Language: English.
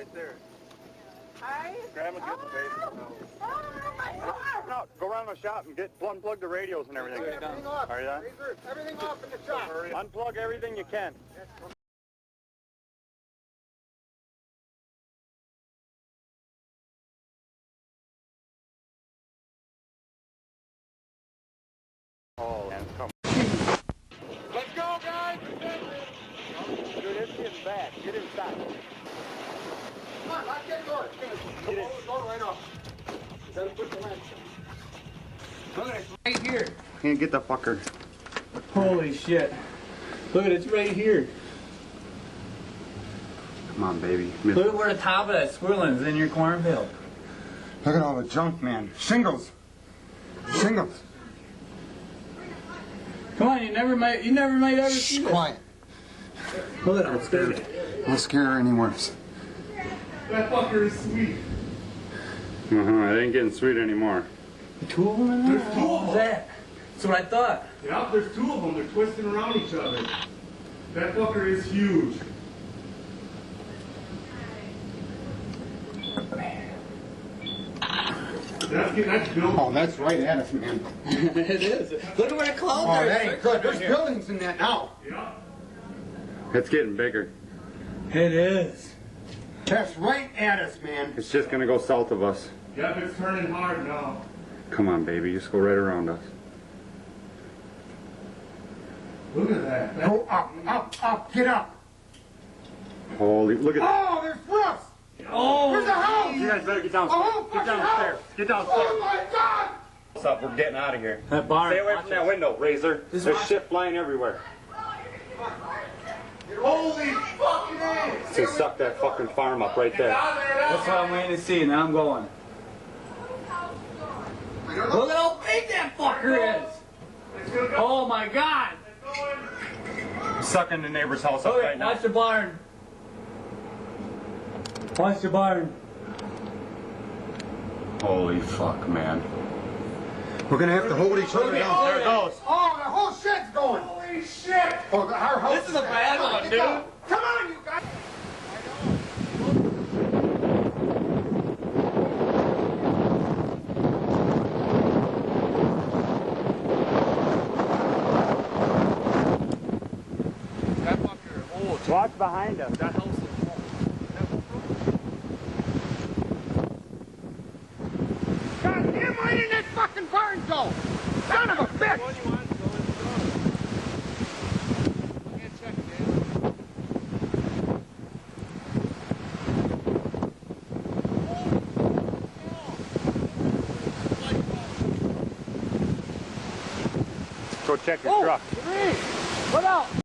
right there. Hi. Grab and get the base. Oh my God. No, go around the shop and unplug the radios and everything. Everything off. Are you done? Everything off in the shop. Unplug everything you can. Oh, man, come on. Let's go, guys! Dude, it's getting bad. Get inside. Come on, lock that door. Get in. Door right off. Then put the lamp. Look at it, right here. Can't get the fucker. Holy shit. Look at it, it's right here. Come on, baby. Look at where the top of that swirling is in your cornfield. Look at all the junk, man. Shingles. Shingles. Come on, you never might ever see this. Quiet. Look at it. Don't scare her any worse. That fucker is sweet. It ain't getting sweet anymore. Two of them in there? There's two of them. What's that? That's what I thought. Yeah, there's two of them. They're twisting around each other. That fucker is huge. That's building. Oh, that's right at us, man. It is. Look at where the clouds Oh, are. that ain't good. There's buildings in that now. Yeah. It's getting bigger. It is. That's right at us, man. It's just gonna go south of us. Yep, it's turning hard now. Come on, baby. Just go right around us. Look at that. Go up, get up. Holy, look at that. Oh, there's roofs. Oh! There's a house. You guys better get downstairs. Oh, Get fucking downstairs. house. Get downstairs. Oh my God. What's up? We're getting out of here. That barn. Stay away from that window, Razor. This There's is- shit flying everywhere. Holy fucking A! So suck that fucking farm up right there. That's what I'm waiting to see. Now I'm going. Look at how big that fucker is. It's gonna go. Oh my God. It's going. Sucking the neighbor's house up Look right at now. watch the barn. Watch the barn. Holy fuck, man. We're gonna have to hold each other down. There it goes. Oh, the whole shed's going. Holy shit! Oh, our house. This is a bad Come on, one, get dude. down. Come on, you guys. That fucker old. Watch behind us. That house is old. God damn, why didn't that fucking barn go? Son of a bitch. What do you want? Go in the door. I can't check it, Go check your truck. What else?